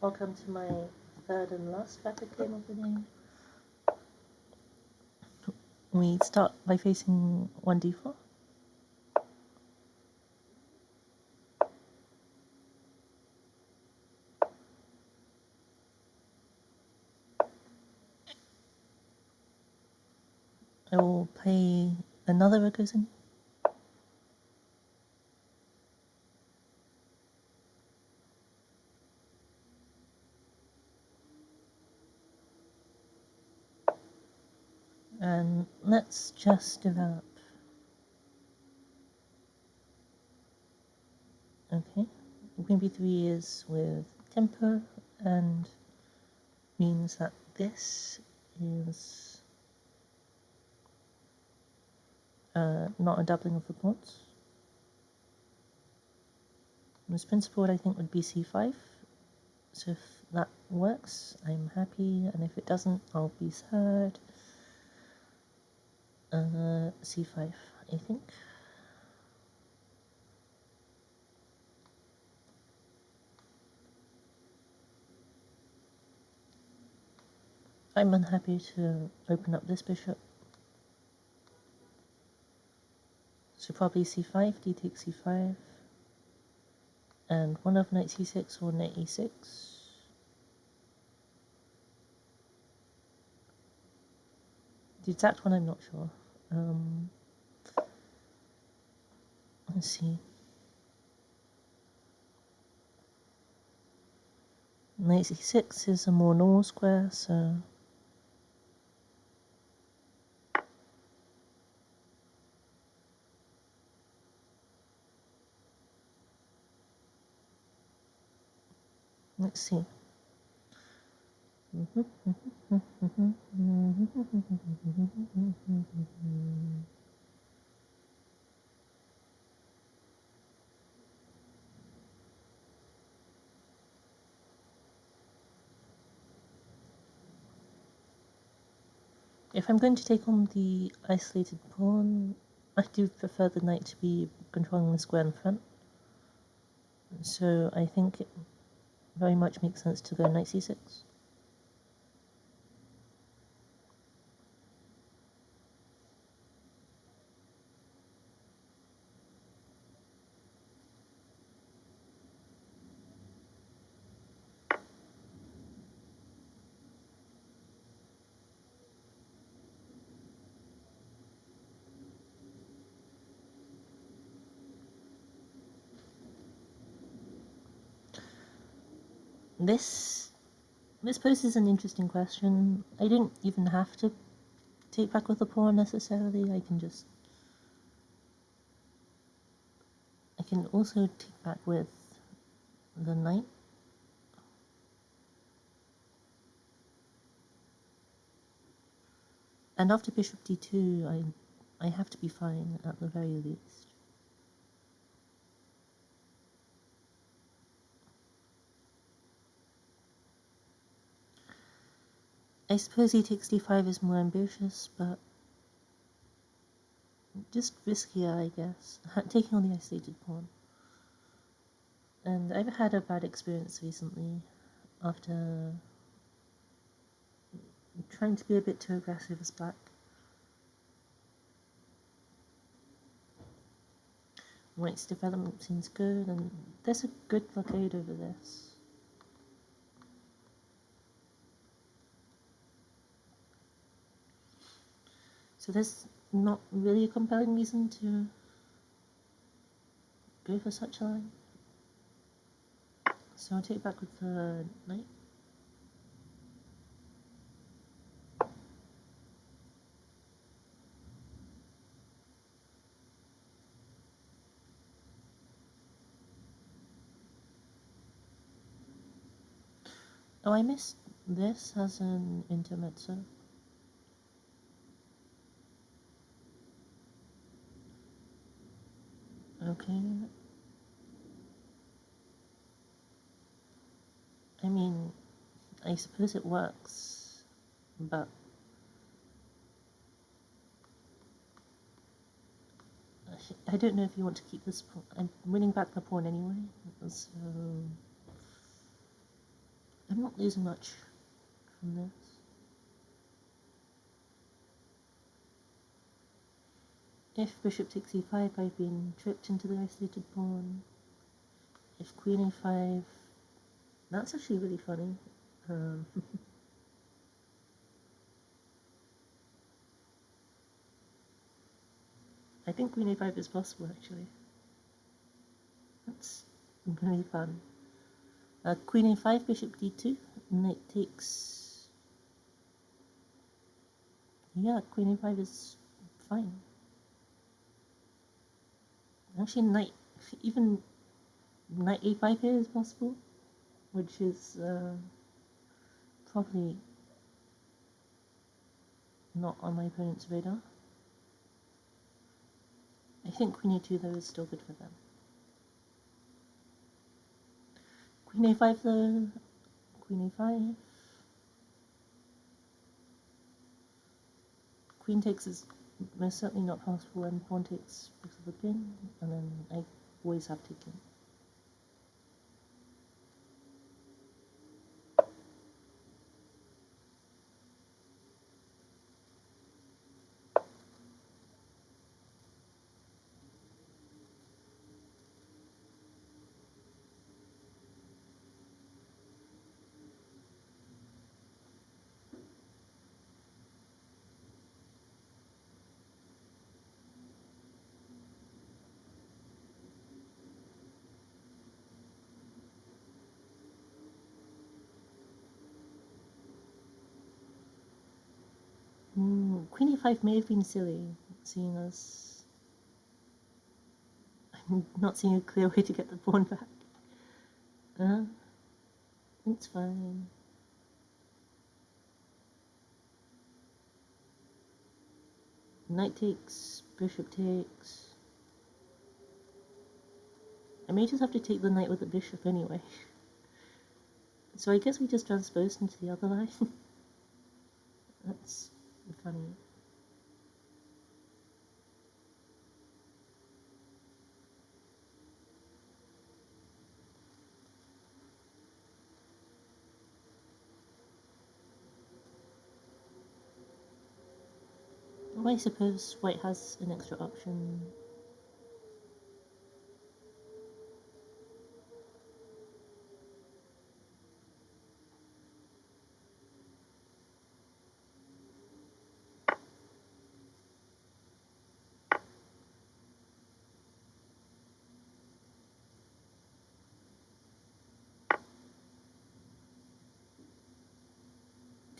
Welcome to my third and last rapid game of the day. We start by facing 1d4. I will play another Ragozin. And let's just develop. Okay, Queen b3 is with tempo and means that this is not a doubling of the pawns. This principled I think would be c5. So if that works, I'm happy, and if it doesn't, I'll be sad. C5, I think. I'm unhappy to open up this bishop. So probably c5, d takes c5, and one of knight c6 or knight e6. The exact one I'm not sure. Let's see. Knight c6 is a more normal square, so let's see. If I'm going to take on the isolated pawn, I do prefer the knight to be controlling the square in front. So I think it very much makes sense to go knight c6. This poses an interesting question. I didn't even have to take back with the pawn necessarily. I can also take back with the knight. And after bishop d2, I have to be fine at the very least. I suppose e takes d5 is more ambitious, but just riskier, I guess, taking on the isolated pawn. And I've had a bad experience recently after trying to be a bit too aggressive as black. White's development seems good, and there's a good blockade over this. So there's not really a compelling reason to go for such a line. So I'll take back with the knight. Oh, I missed this as an intermezzo. Okay. I mean, I suppose it works, but I don't know if you want to keep this pawn. I'm winning back the pawn anyway, so I'm not losing much from this. If bishop takes e5, I've been tricked into the isolated pawn. If queen a5, that's actually really funny. I think queen a5 is possible, actually. That's really fun. Queen a5, bishop d2, knight takes... Yeah, queen a5 is fine. Actually, even knight a5 here is possible, which is probably not on my opponent's radar. I think queen a2 though is still good for them. Queen a5 though, queen a5. Queen takes is most certainly not possible, and pawn takes because of the pin, and then I always have taken. Queen a5 may have been silly, seeing as I'm not seeing a clear way to get the pawn back. It's fine. Knight takes, bishop takes. I may just have to take the knight with the bishop anyway. So I guess we just transposed into the other line. That's funny. Well, I suppose white has an extra option.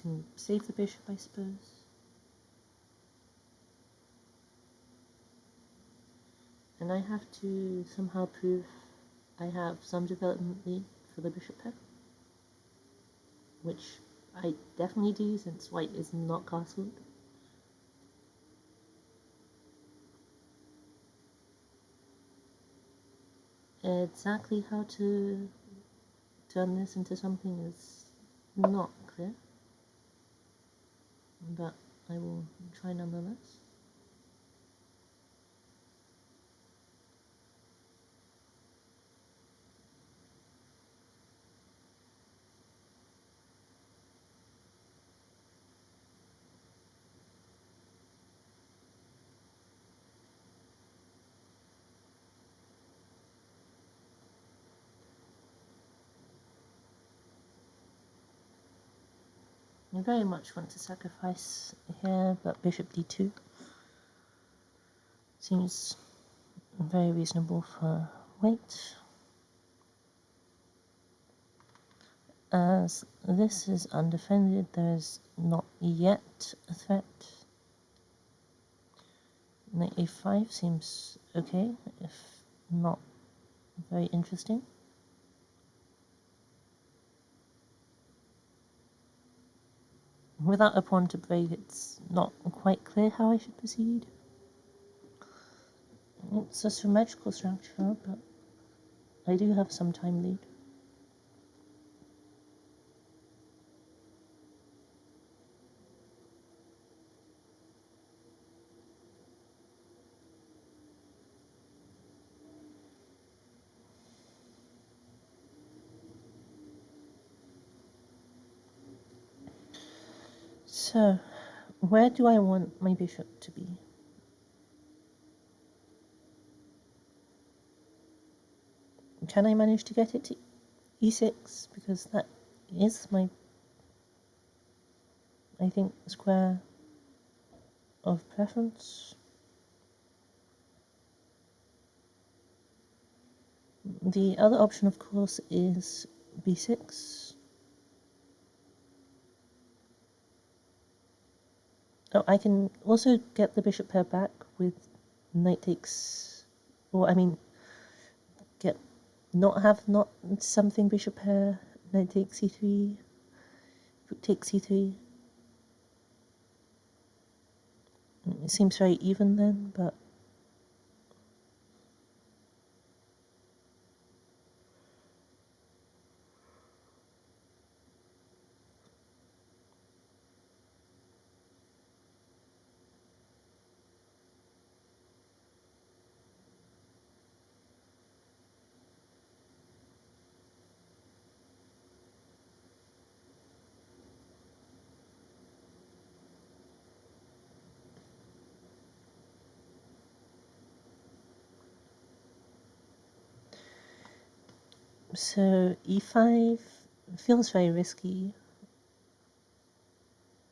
Can save the bishop, I suppose. And I have to somehow prove I have some development lead for the bishop pair, which I definitely do since white is not castled. Exactly how to turn this into something is not clear, but I will try nonetheless. I very much want to sacrifice here, but bishop d2 seems very reasonable for white. As this is undefended, there is not yet a threat. Knight a5 seems okay, if not very interesting. Without a pawn to break, it's not quite clear how I should proceed. It's a symmetrical structure, but I do have some time lead. So, where do I want my bishop to be? Can I manage to get it to e6? Because that is my, I think, square of preference. The other option, of course, is b6. Oh, I can also get the bishop pair back with knight takes, or I mean, not something bishop pair, knight takes c3, rook takes c3. It seems very even then, but so e5 feels very risky,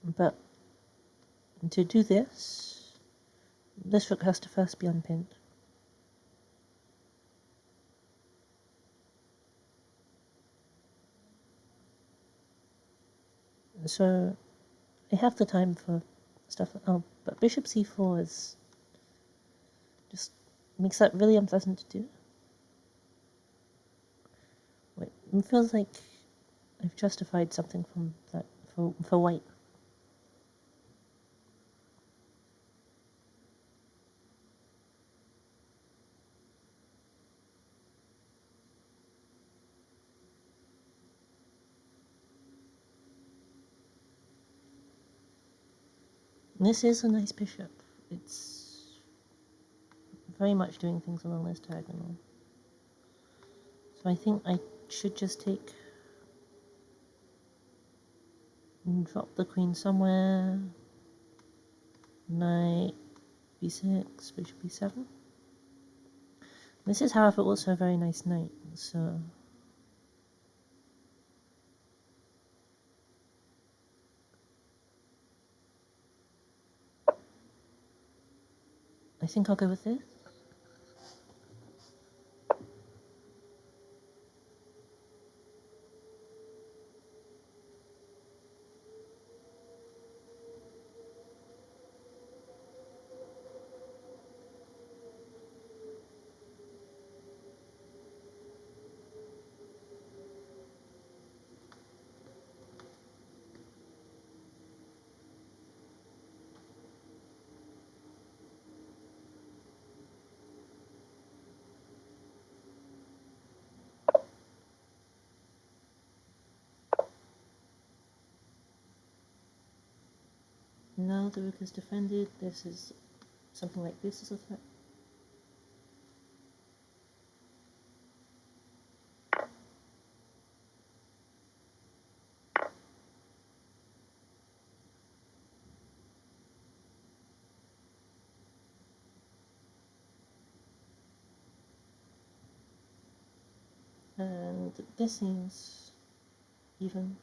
but to do this rook has to first be unpinned. So I have the time for stuff. Oh, but bishop c4 is just makes that really unpleasant to do. Wait, it feels like I've justified something from that for white. This is a nice bishop. It's very much doing things along this diagonal. So I think I should just take and drop the queen somewhere. Knight b6, bishop b7. This is, however, also a very nice knight, so I think I'll go with this. Now the rook is defended. This is something like this is a threat. And this seems even.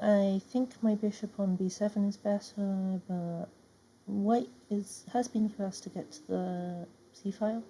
I think my bishop on b7 is better, but white has been first to get to the c-file.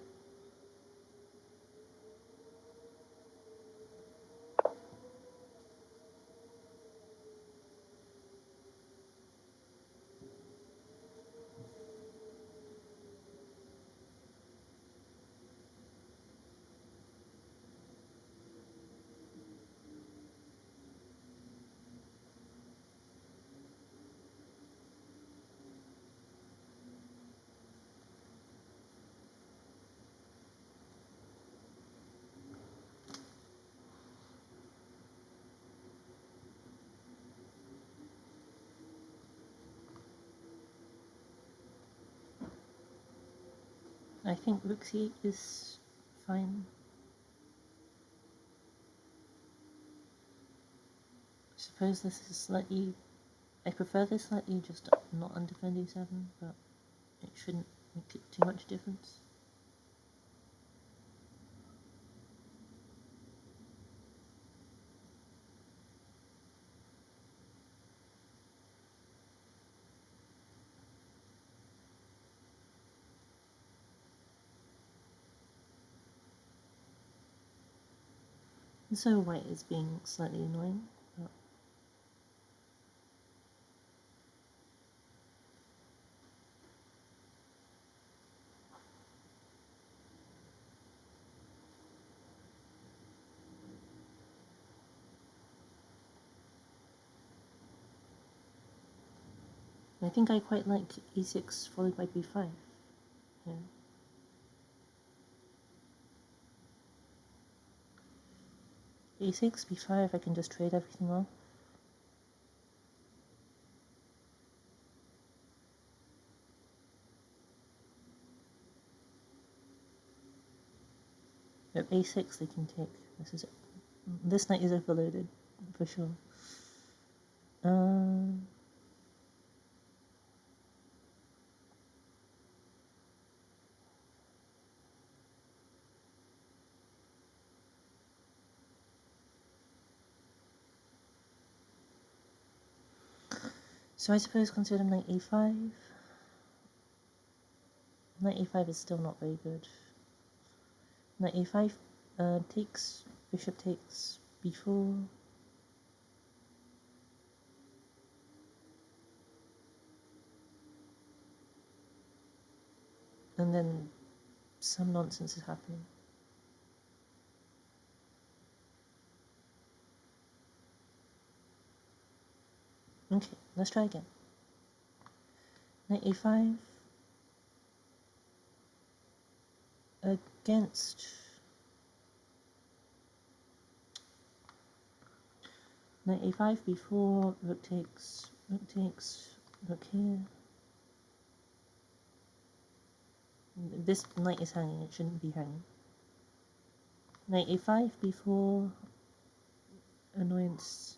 I think rook c8 is fine. I suppose this is slightly... I prefer this slightly, just not on defend e7, but it shouldn't make it too much difference. So white is being slightly annoying, but I think I quite like e6 followed by b5 here. a6, b5, I can just trade everything off. At a6 they can take. This knight is overloaded, for sure. So I suppose consider knight a5. Knight a5 is still not very good. Knight a5 takes, bishop takes b4. And then some nonsense is happening. Okay, let's try again. Knight a5 against knight a5 b4, rook takes, rook here. This knight is hanging, it shouldn't be hanging. Knight a5 b4, annoyance.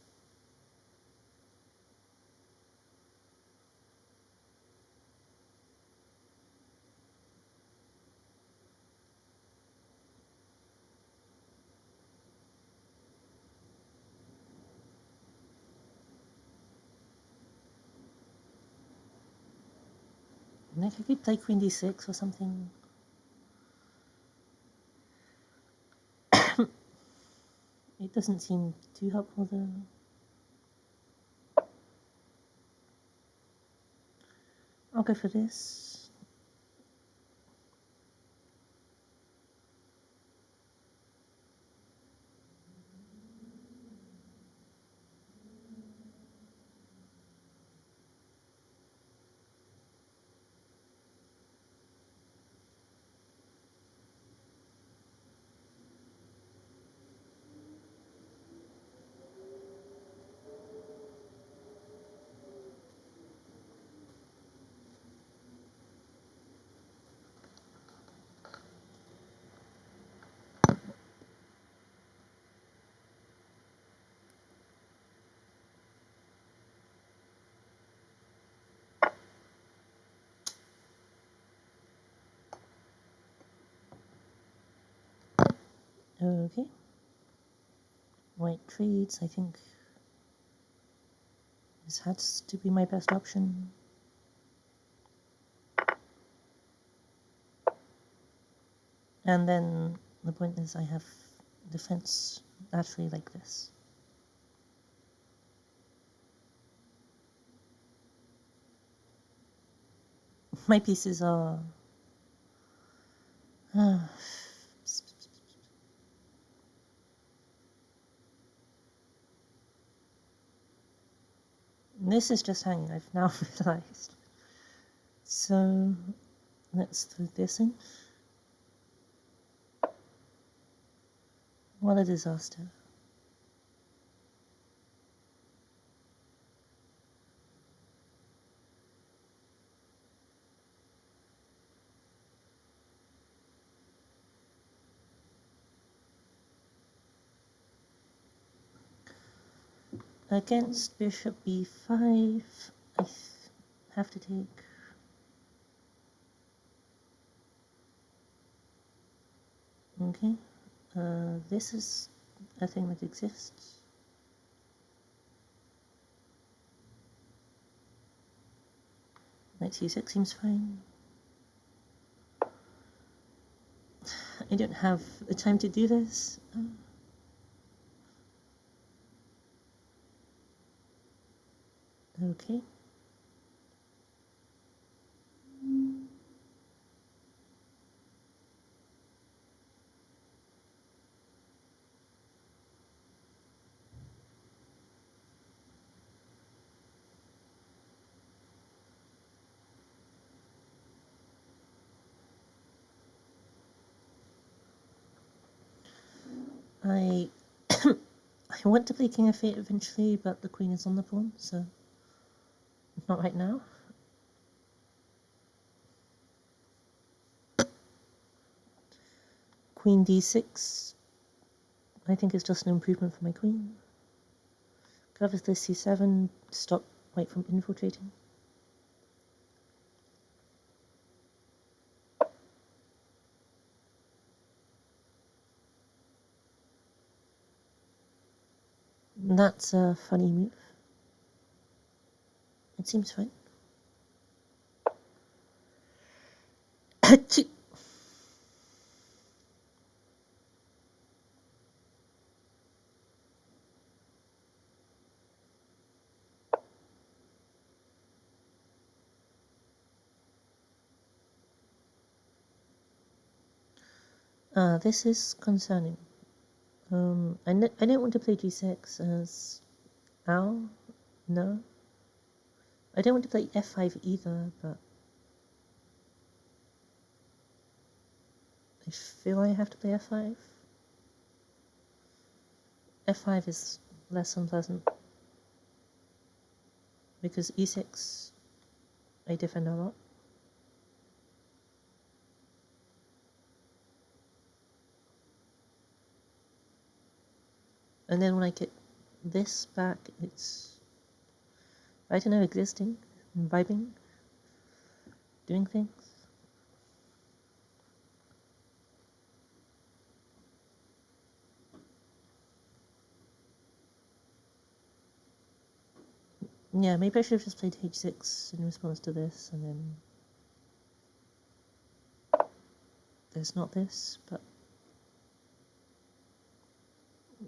Like I could play queen d6 or something. It doesn't seem too helpful though. I'll go for this. Okay. White trades, I think this has to be my best option. And then the point is I have defense actually like this. My pieces are... This is just hanging, I've now realized. So let's throw this in. What a disaster. Against bishop b5, I have to take. Okay, this is a thing that exists. Knight c6 seems fine. I don't have the time to do this. Okay. I I want to play King of Fate eventually, but the queen is on the pawn, so not right now. Queen d6, I think is just an improvement for my queen. Covers this c7, stop white from infiltrating. That's a funny move. It seems fine. This is concerning. I don't want to play g6 as ow, no. I don't want to play f5 either, but I feel I have to play f5. f5 is less unpleasant because e6 I defend a lot. And then when I get this back, it's, I don't know, existing, vibing, doing things. Yeah, maybe I should have just played h6 in response to this, and then there's not this, but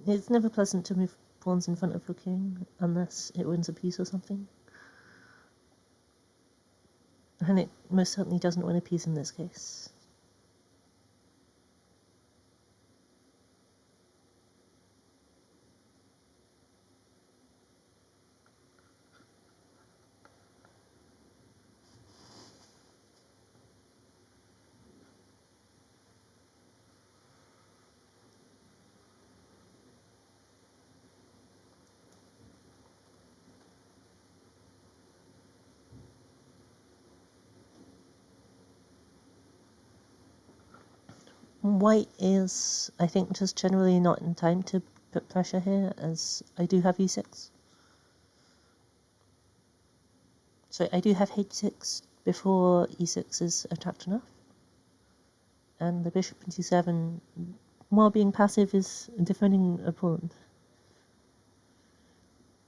it's never pleasant to move pawns in front of your king unless it wins a piece or something. And it most certainly doesn't win a piece in this case. White is, I think, just generally not in time to put pressure here, as I do have e6. So I do have h6 before e6 is attacked enough. And the bishop in c7, while being passive, is defending a pawn.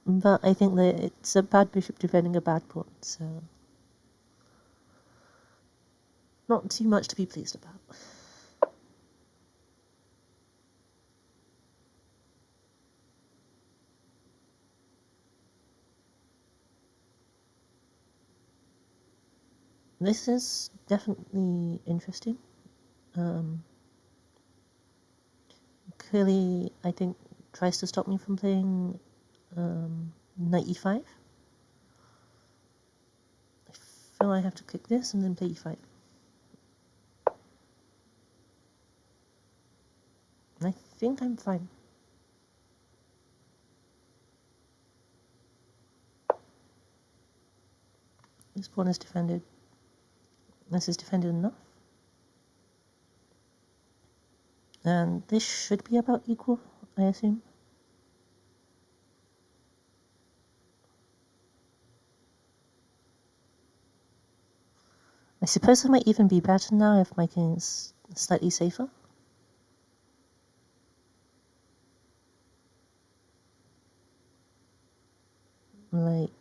But I think that it's a bad bishop defending a bad pawn, so not too much to be pleased about. This is definitely interesting. Clearly, I think, tries to stop me from playing knight e5. I feel I have to click this and then play e5. I think I'm fine. This pawn is defended. This is defended enough. And this should be about equal, I assume. I suppose it might even be better now if my king is slightly safer. Like...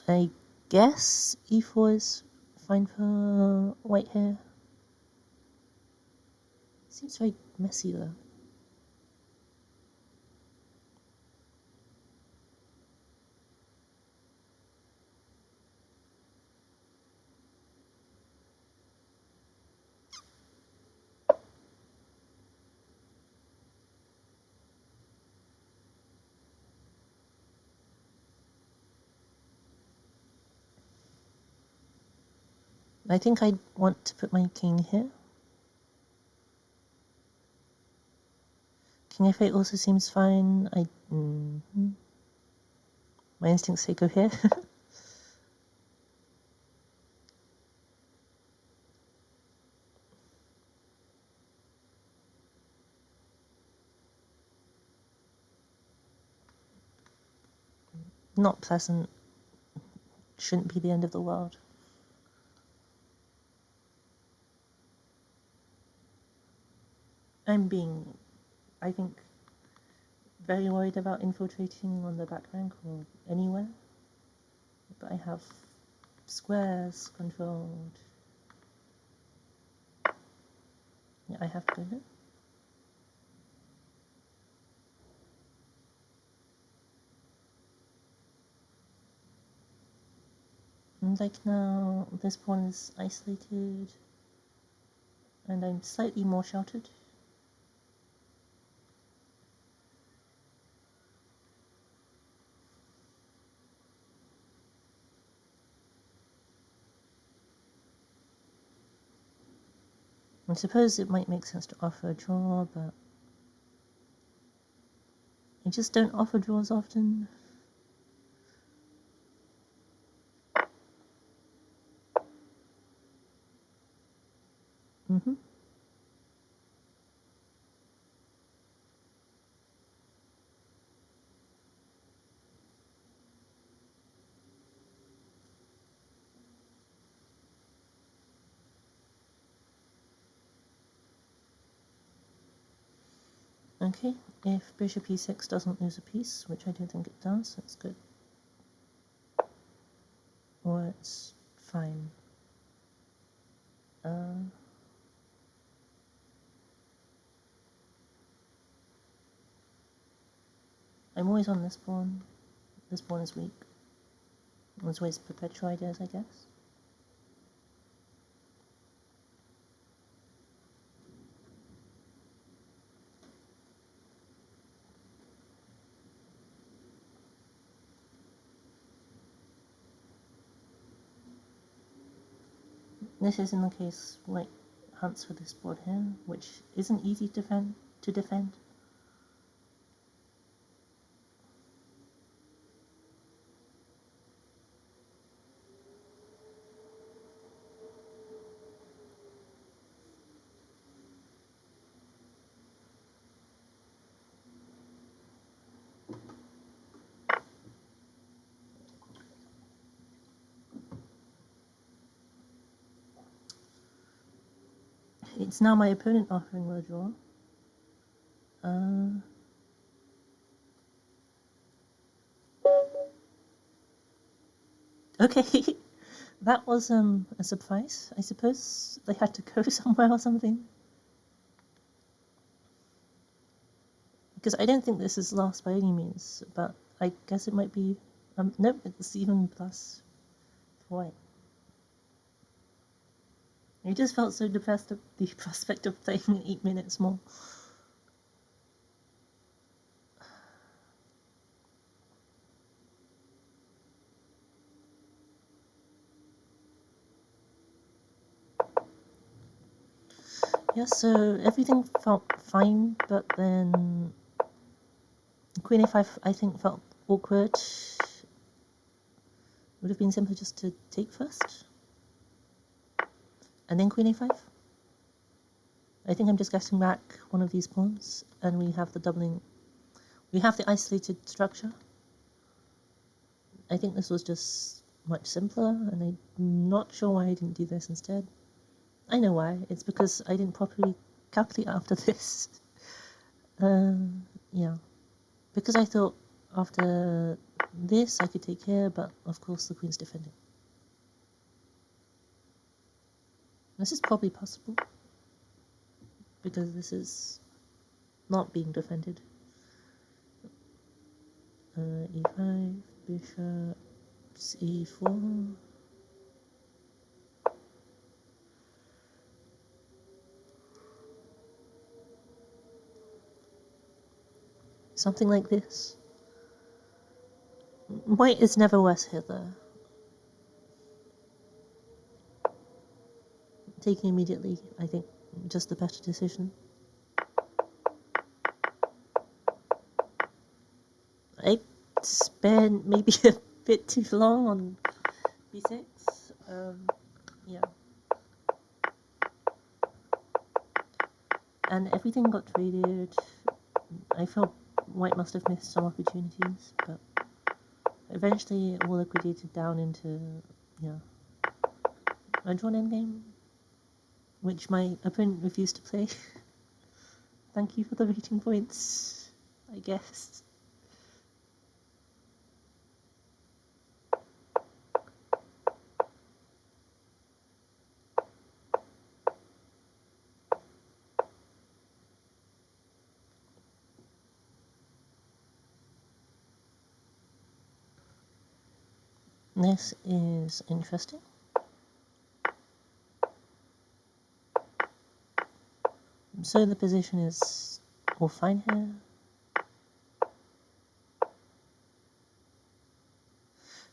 I guess e4 is fine for white here. Seems very messy though. I think I want to put my king here. King f8 also seems fine. My instincts say go here. Not pleasant. Shouldn't be the end of the world. I'm being, I think, very worried about infiltrating on the back rank or anywhere. But I have squares controlled. Yeah, I have to go here. And like now, this pawn is isolated. And I'm slightly more sheltered. I suppose it might make sense to offer a draw, but I just don't offer draws often. Okay, if bishop e6 doesn't lose a piece, which I don't think it does, that's good. Or it's fine. I'm always on this pawn. This pawn is weak. There's always perpetual ideas, I guess. This is in the case white hunts for this board here, which isn't easy to defend. It's now my opponent offering the draw. Okay, that was a surprise. I suppose they had to go somewhere or something. Because I don't think this is lost by any means, but I guess it might be... nope, it's even plus for white. I just felt so depressed at the prospect of playing 8 minutes more. Yeah, so everything felt fine, but then Queen a5 I think felt awkward. Would have been simpler just to take first. And then Queen a5. I think I'm just getting back one of these pawns, and we have the doubling. We have the isolated structure. I think this was just much simpler, and I'm not sure why I didn't do this instead. I know why. It's because I didn't properly calculate after this. Yeah. Because I thought after this I could take care, but of course the queen's defending. This is probably possible, because this is not being defended. E5, bishop, e4. Something like this. White is never worse here, though. Taking immediately, I think, just the better decision. I spent maybe a bit too long on b6. Yeah. And everything got traded. I felt White must have missed some opportunities, but eventually it all liquidated down into, yeah, a drawn endgame, which my opponent refused to play. Thank you for the rating points, I guess. This is interesting. So the position is all fine here.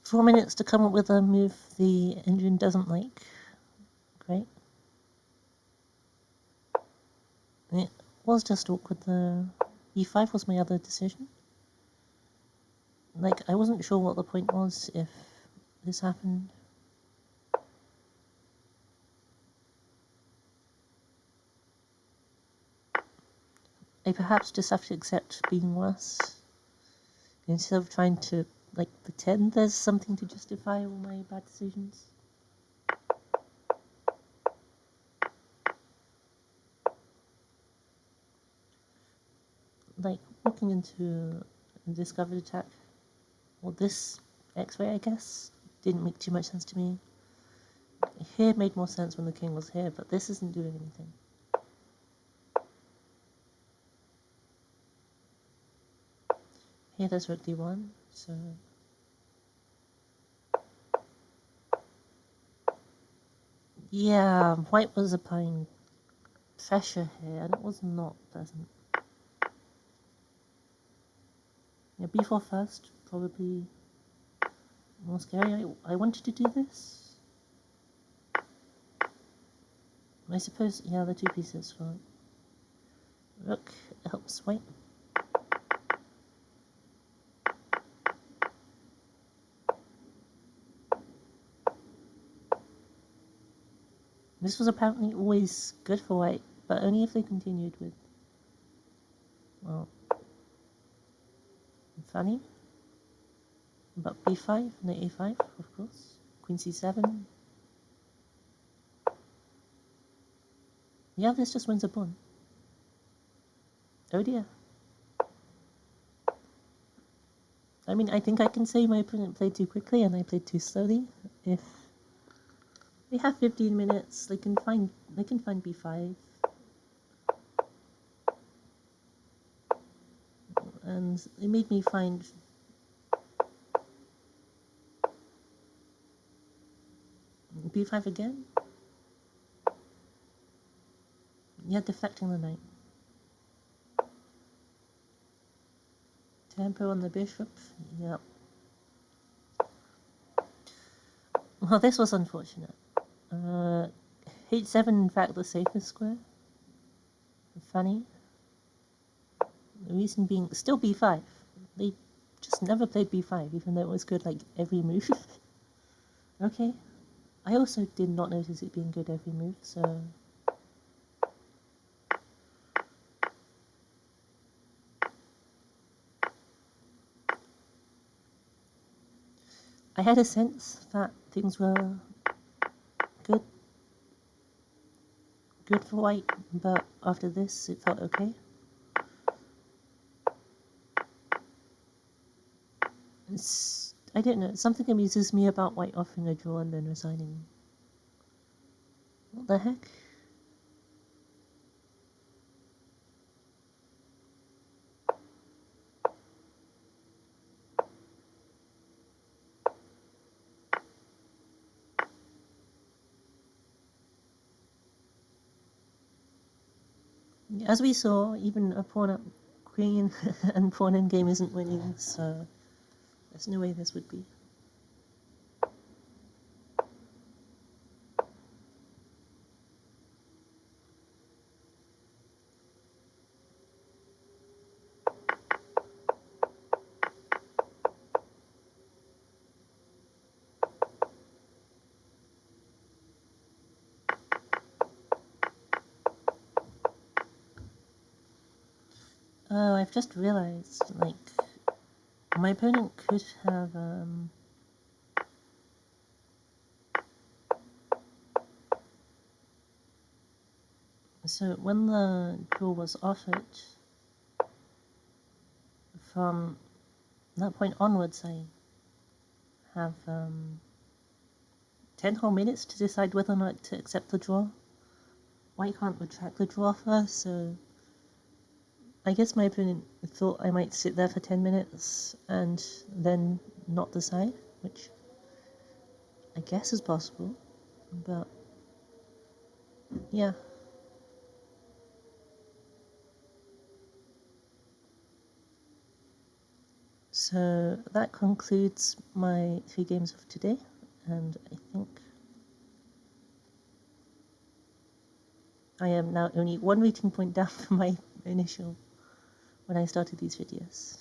Four minutes to come up with a move the engine doesn't like. Great. It was just awkward. The e5 was my other decision. Like, I wasn't sure what the point was if this happened. I perhaps just have to accept being worse, instead of trying to, like, pretend there's something to justify all my bad decisions. Like, walking into a discovered attack, or this X-ray, I guess, didn't make too much sense to me. Here made more sense when the king was here, but this isn't doing anything. Here there's rook d1, so... Yeah, white was applying pressure here, and it was not pleasant. Yeah, b4 first, probably more scary. I wanted to do this. I suppose, yeah, the two pieces for rook helps white. This was apparently always good for white, but only if they continued with, well, funny. But b5, no a5, of course. Queen c7. Yeah, this just wins a pawn. Oh dear. I mean, I think I can say my opponent played too quickly and I played too slowly. If they have 15 minutes, they can find b5. And it made me find b5 again. Yeah, deflecting the knight. Tempo on the bishop. Yep. Well, this was unfortunate. H7, in fact, the safest square. Funny. The reason being, still b5. They just never played b5, even though it was good like every move. Okay. I also did not notice it being good every move, so... I had a sense that things were good for white, but after this it felt okay. I don't know, something amuses me about white offering a draw and then resigning. What the heck? As we saw, even a pawn up queen and pawn endgame isn't winning, so there's no way this would be. Oh, I've just realized, like, my opponent could have, so when the draw was offered, from that point onwards, I have 10 whole minutes to decide whether or not to accept the draw. White can't retract the draw offer, so I guess my opponent thought I might sit there for 10 minutes and then not decide, which I guess is possible, but yeah. So that concludes my 3 games of today, and I think I am now only 1 rating point down from my initial when I started these videos.